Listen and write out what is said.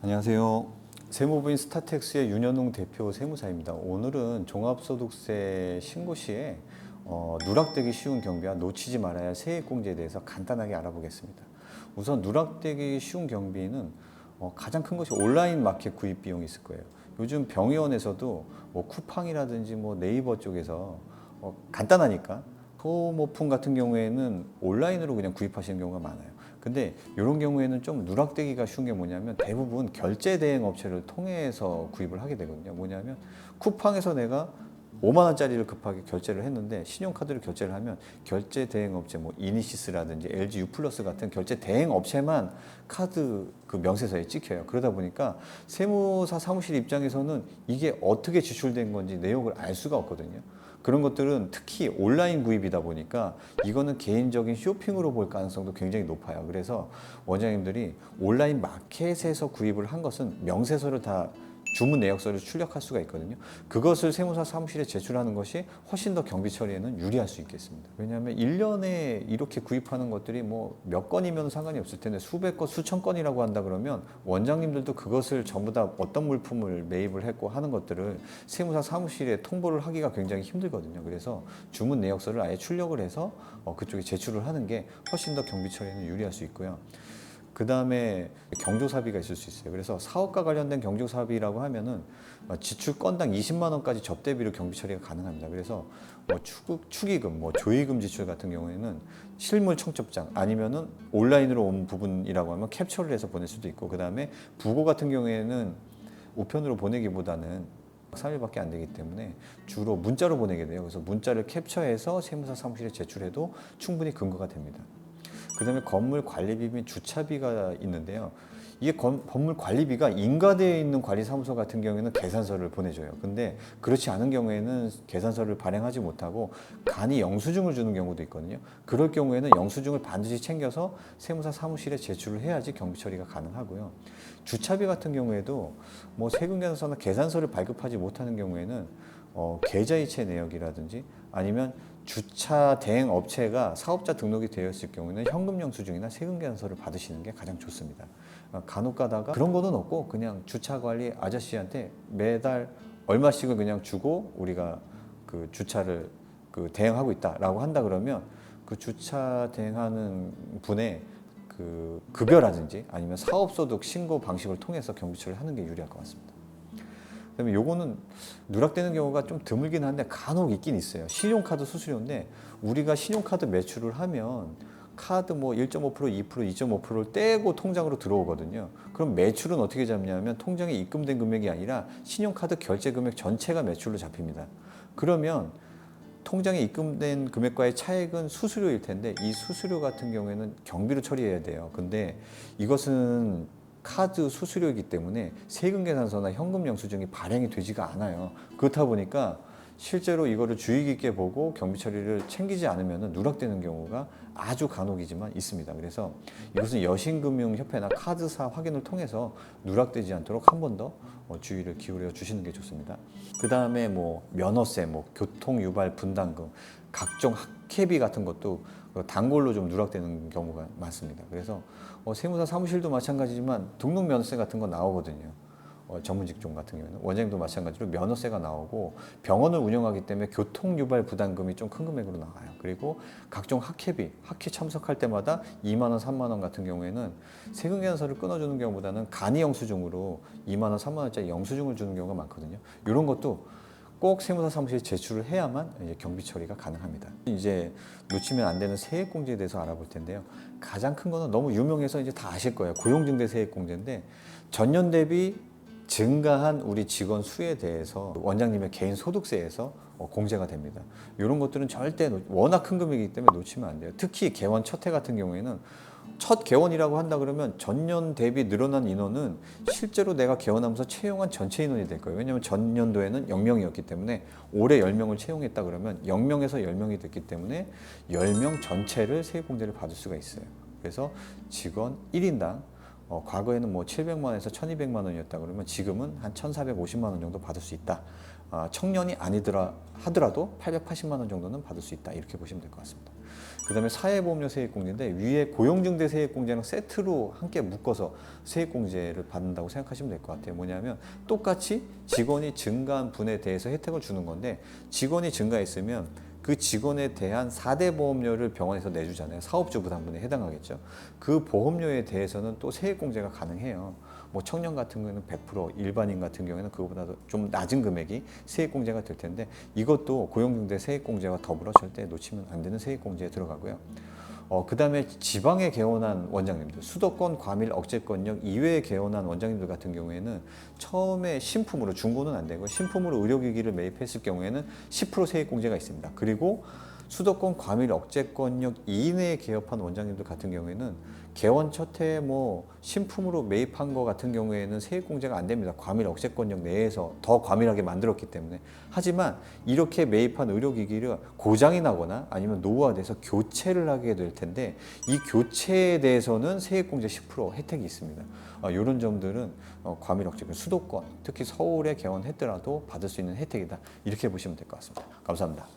안녕하세요. 세무부인 스타텍스의 윤현웅 대표 세무사입니다. 오늘은 종합소득세 신고 시에 누락되기 쉬운 경비와 놓치지 말아야 할 세액공제에 대해서 간단하게 알아보겠습니다. 우선 누락되기 쉬운 경비는 가장 큰 것이 온라인 마켓 구입 비용이 있을 거예요. 요즘 병의원에서도 뭐 쿠팡이라든지 뭐 네이버 쪽에서 간단하니까 소모품 같은 경우에는 온라인으로 그냥 구입하시는 경우가 많아요. 근데 이런 경우에는 좀 누락되기가 쉬운 게 뭐냐면 대부분 결제 대행 업체를 통해서 구입을 하게 되거든요. 뭐냐면 쿠팡에서 내가 5만 원짜리를 급하게 결제를 했는데 신용카드로 결제를 하면 결제 대행 업체 뭐 이니시스라든지 LG U+ 같은 결제 대행 업체만 카드 그 명세서에 찍혀요. 그러다 보니까 세무사 사무실 입장에서는 이게 어떻게 지출된 건지 내역을 알 수가 없거든요. 그런 것들은 특히 온라인 구입이다 보니까 이거는 개인적인 쇼핑으로 볼 가능성도 굉장히 높아요. 그래서 원장님들이 온라인 마켓에서 구입을 한 것은 명세서를 다 주문 내역서를 출력할 수가 있거든요. 그것을 세무사 사무실에 제출하는 것이 훨씬 더 경비 처리에는 유리할 수 있겠습니다. 왜냐하면 1년에 이렇게 구입하는 것들이 뭐 몇 건이면 상관이 없을 텐데 수백 건, 수천 건이라고 한다 그러면 원장님들도 그것을 전부 다 어떤 물품을 매입을 했고 하는 것들을 세무사 사무실에 통보를 하기가 굉장히 힘들거든요. 그래서 주문 내역서를 아예 출력을 해서 그쪽에 제출을 하는 게 훨씬 더 경비 처리에는 유리할 수 있고요. 그 다음에 경조사비가 있을 수 있어요. 그래서 사업과 관련된 경조사비라고 하면은 지출 건당 20만 원까지 접대비로 경비 처리가 가능합니다. 그래서 뭐 축의금, 뭐 조의금 지출 같은 경우에는 실물 청첩장 아니면은 온라인으로 온 부분이라고 하면 캡처를 해서 보낼 수도 있고, 그 다음에 부고 같은 경우에는 우편으로 보내기보다는 3일밖에 안 되기 때문에 주로 문자로 보내게 돼요. 그래서 문자를 캡처해서 세무사 사무실에 제출해도 충분히 근거가 됩니다. 그 다음에 건물 관리비 및 주차비가 있는데요. 이게 건물 관리비가 인가되어 있는 관리사무소 같은 경우에는 계산서를 보내줘요. 근데 그렇지 않은 경우에는 계산서를 발행하지 못하고 간이 영수증을 주는 경우도 있거든요. 그럴 경우에는 영수증을 반드시 챙겨서 세무사 사무실에 제출을 해야지 경비 처리가 가능하고요. 주차비 같은 경우에도 뭐 세금계산서나 계산서를 발급하지 못하는 경우에는 계좌이체 내역이라든지 아니면 주차 대행 업체가 사업자 등록이 되어 있을 경우에는 현금 영수증이나 세금 계산서를 받으시는 게 가장 좋습니다. 간혹 가다가 그런 거는 없고 그냥 주차 관리 아저씨한테 매달 얼마씩을 그냥 주고 우리가 그 주차를 그 대행하고 있다라고 한다 그러면 그 주차 대행하는 분의 그 급여라든지 아니면 사업소득 신고 방식을 통해서 경비 처리를 하는 게 유리할 것 같습니다. 그다음에 요거는 누락되는 경우가 좀 드물긴 한데 간혹 있긴 있어요. 신용카드 수수료인데 우리가 신용카드 매출을 하면 카드 뭐 1.5%, 2%, 2.5%를 떼고 통장으로 들어오거든요. 그럼 매출은 어떻게 잡냐면 통장에 입금된 금액이 아니라 신용카드 결제 금액 전체가 매출로 잡힙니다. 그러면 통장에 입금된 금액과의 차액은 수수료일 텐데 이 수수료 같은 경우에는 경비로 처리해야 돼요. 근데 이것은 카드 수수료이기 때문에 세금 계산서나 현금 영수증이 발행이 되지가 않아요. 그렇다 보니까 실제로 이거를 주의 깊게 보고 경비 처리를 챙기지 않으면 누락되는 경우가 아주 간혹이지만 있습니다. 그래서 이것은 여신금융협회나 카드사 확인을 통해서 누락되지 않도록 한 번 더 주의를 기울여 주시는 게 좋습니다. 그 다음에 뭐 면허세, 뭐 교통유발 분담금, 각종 학회비 같은 것도 단골로 좀 누락되는 경우가 많습니다. 그래서 세무사 사무실도 마찬가지지만 등록 면허세 같은 거 나오거든요. 전문 직종 같은 경우는 원장님도 마찬가지로 면허세가 나오고 병원을 운영하기 때문에 교통유발 부담금이 좀 큰 금액으로 나와요. 그리고 각종 학회비, 학회 참석할 때마다 2만 원, 3만 원 같은 경우에는 세금 계산서를 끊어주는 경우보다는 간이 영수증으로 2만 원, 3만 원짜리 영수증을 주는 경우가 많거든요. 이런 것도 꼭 세무사 사무실에 제출을 해야만 이제 경비 처리가 가능합니다. 이제 놓치면 안 되는 세액공제에 대해서 알아볼 텐데요. 가장 큰 거는 너무 유명해서 이제 다 아실 거예요. 고용증대 세액공제인데 전년 대비 증가한 우리 직원 수에 대해서 원장님의 개인 소득세에서 공제가 됩니다. 이런 것들은 절대 워낙 큰 금액이기 때문에 놓치면 안 돼요. 특히 개원 첫 해 같은 경우에는 첫 개원이라고 한다 그러면 전년 대비 늘어난 인원은 실제로 내가 개원하면서 채용한 전체 인원이 될 거예요. 왜냐하면 전년도에는 0명이었기 때문에 올해 10명을 채용했다 그러면 0명에서 10명이 됐기 때문에 10명 전체를 세액공제를 받을 수가 있어요. 그래서 직원 1인당 과거에는 뭐 700만 원에서 1200만 원이었다 그러면 지금은 한 1450만 원 정도 받을 수 있다. 청년이 아니더라 하더라도 880만 원 정도는 받을 수 있다. 이렇게 보시면 될 것 같습니다. 그다음에 사회보험료 세액공제인데 위에 고용증대 세액공제랑 세트로 함께 묶어서 세액공제를 받는다고 생각하시면 될 것 같아요. 뭐냐면 똑같이 직원이 증가한 분에 대해서 혜택을 주는 건데 직원이 증가했으면 그 직원에 대한 4대 보험료를 병원에서 내주잖아요. 사업주 부담분에 해당하겠죠. 그 보험료에 대해서는 또 세액공제가 가능해요. 뭐 청년 같은 경우에는 100%, 일반인 같은 경우에는 그거보다도 좀 낮은 금액이 세액공제가 될 텐데 이것도 고용중대 세액공제와 더불어 절대 놓치면 안 되는 세액공제에 들어가고요. 그다음에 지방에 개원한 원장님들, 수도권 과밀 억제권역 이외에 개원한 원장님들 같은 경우에는 처음에 신품으로, 중고는 안 되고 신품으로 의료기기를 매입했을 경우에는 10% 세액공제가 있습니다. 그리고 수도권 과밀 억제권역 이내에 개업한 원장님들 같은 경우에는 개원 첫 해에 뭐 신품으로 매입한 거 같은 경우에는 세액공제가 안 됩니다. 과밀 억제권역 내에서 더 과밀하게 만들었기 때문에. 하지만 이렇게 매입한 의료기기를 고장이 나거나 아니면 노후화돼서 교체를 하게 될 텐데 이 교체에 대해서는 세액공제 10% 혜택이 있습니다. 이런 점들은 과밀 억제권 수도권, 특히 서울에 개원했더라도 받을 수 있는 혜택이다. 이렇게 보시면 될 것 같습니다. 감사합니다.